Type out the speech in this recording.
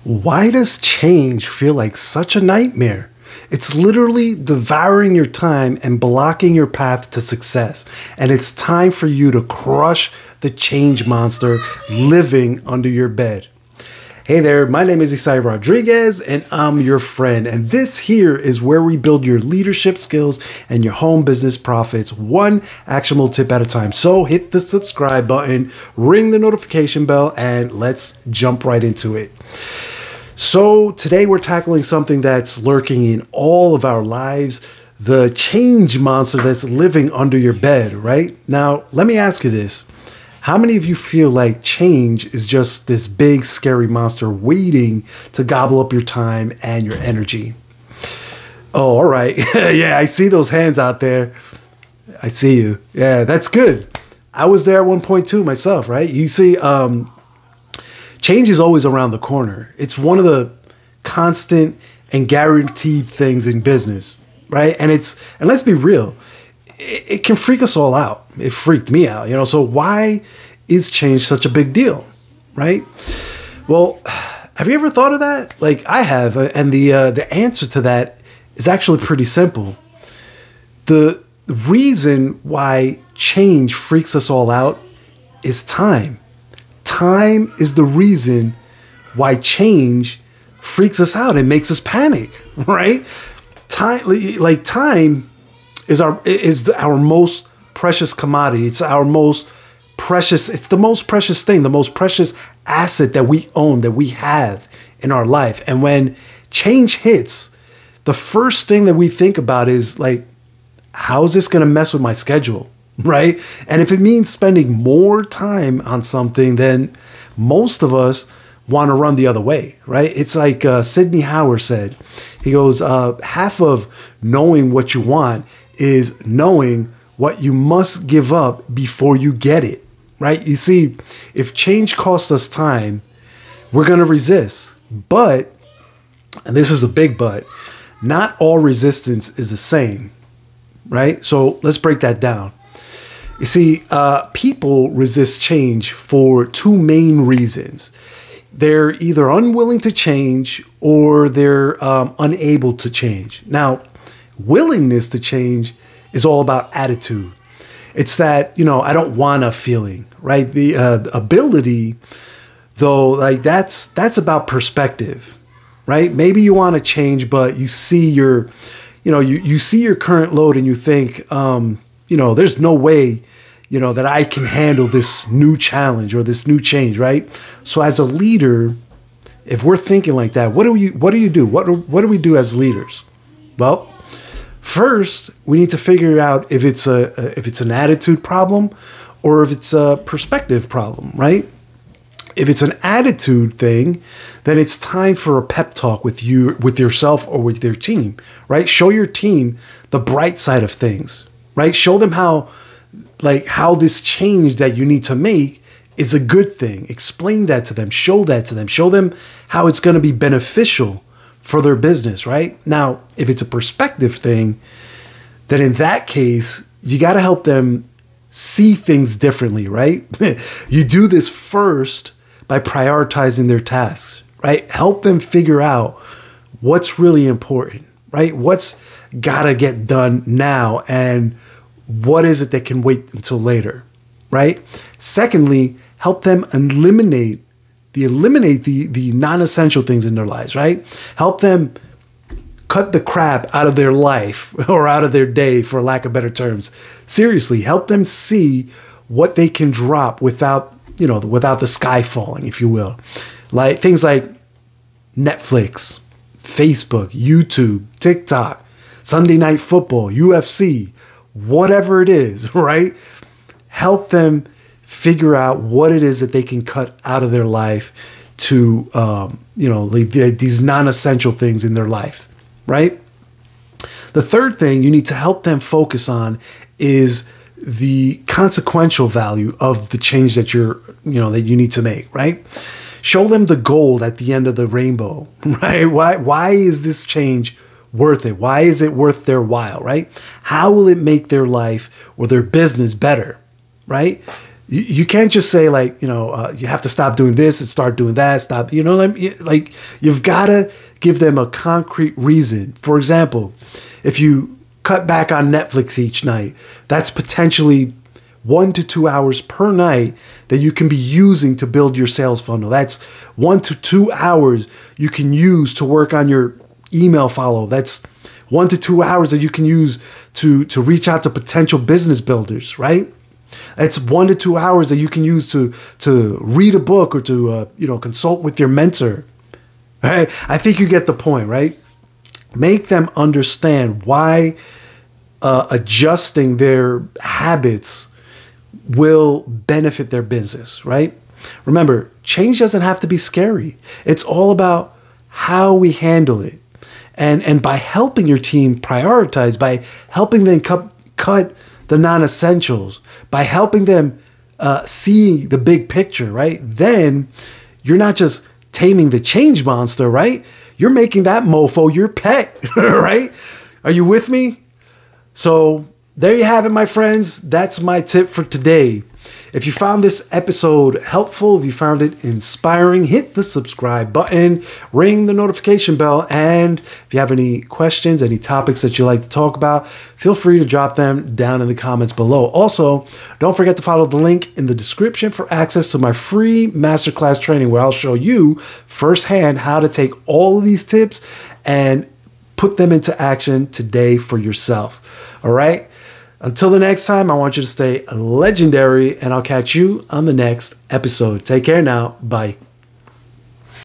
Why does change feel like such a nightmare? It's literally devouring your time and blocking your path to success. And it's time for you to crush the change monster living under your bed. Hey there, my name is Isai Rodriguez and I'm your friend. And this here is where we build your leadership skills and your home business profits one actionable tip at a time. So hit the subscribe button, ring the notification bell, and let's jump right into it. So today we're tackling something that's lurking in all of our lives, the change monster that's living under your bed, right? Now, let me ask you this. How many of you feel like change is just this big, scary monster waiting to gobble up your time and your energy? Oh, all right. Yeah, I see those hands out there. I see you. Yeah, that's good. I was there at one point too myself, right? You see, change is always around the corner. It's one of the constant and guaranteed things in business, right? And let's be real, it can freak us all out. It freaked me out, so why is change such a big deal, right? Well, have you ever thought of that? Like I have, and the answer to that is actually pretty simple. The reason why change freaks us all out is time. Time is the reason why change freaks us out and makes us panic, right? Time is our most precious commodity. It's the most precious thing, the most precious asset that we own, that we have in our life. And when change hits, the first thing that we think about is like, how is this going to mess with my schedule? Right? And if it means spending more time on something, then most of us want to run the other way, right? It's like Sidney Howard said. He goes, half of knowing what you want is knowing what you must give up before you get it, right? You see, if change costs us time, we're going to resist. But, and this is a big but, not all resistance is the same, right? So let's break that down. You see, people resist change for two main reasons. They're either unwilling to change or they're unable to change. Now, willingness to change is all about attitude. It's that, I don't want a feeling, right? The ability, though, like that's about perspective, right? Maybe you want to change, but you see your, you see your current load and you think, there's no way, that I can handle this new challenge or this new change, right? So as a leader, if we're thinking like that, what do you do? What do we do as leaders? Well, first, we need to figure out if it's an attitude problem or if it's a perspective problem, right? If it's an attitude thing, then it's time for a pep talk with yourself or with your team, right? Show your team the bright side of things, right? Show them how this change that you need to make is a good thing. Explain that to them, show that to them, show them how it's going to be beneficial for their business, right? Now, if it's a perspective thing, then in that case, you got to help them see things differently, right? You do this first by prioritizing their tasks, right? Help them figure out what's really important, right? What's got to get done now and what is it that can wait until later, right? Secondly, help them eliminate the non-essential things in their lives, right? Help them cut the crap out of their life or out of their day, for lack of better terms. Seriously, help them see what they can drop without the sky falling, if you will. Like things like Netflix, Facebook, YouTube, TikTok, Sunday Night Football, UFC, whatever it is, right? Help them figure out what it is that they can cut out of their life to, these non-essential things in their life, right? The third thing you need to help them focus on is the consequential value of the change that that you need to make, right? Show them the gold at the end of the rainbow, right? Why is this change worth it? Why is it worth their while, right? How will it make their life or their business better, right? You can't just say like, you have to stop doing this and start doing that. Stop, like you've got to give them a concrete reason. For example, if you cut back on Netflix each night, that's potentially 1 to 2 hours per night that you can be using to build your sales funnel. That's 1 to 2 hours you can use to work on your email follow. That's 1 to 2 hours that you can use to reach out to potential business builders, right? That's 1 to 2 hours that you can use to read a book or to consult with your mentor. Right? I think you get the point, right? Make them understand why adjusting their habits will benefit their business, right? Remember, change doesn't have to be scary. It's all about how we handle it. And by helping your team prioritize, by helping them cut the non-essentials, by helping them see the big picture, right? Then you're not just taming the change monster, right? You're making that mofo your pet, right? Are you with me? So there you have it, my friends. That's my tip for today. If you found this episode helpful, if you found it inspiring, hit the subscribe button, ring the notification bell, and if you have any questions, any topics that you'd like to talk about, feel free to drop them down in the comments below. Also, don't forget to follow the link in the description for access to my free masterclass training where I'll show you firsthand how to take all of these tips and put them into action today for yourself. All right? Until the next time, I want you to stay legendary, and I'll catch you on the next episode. Take care now. Bye.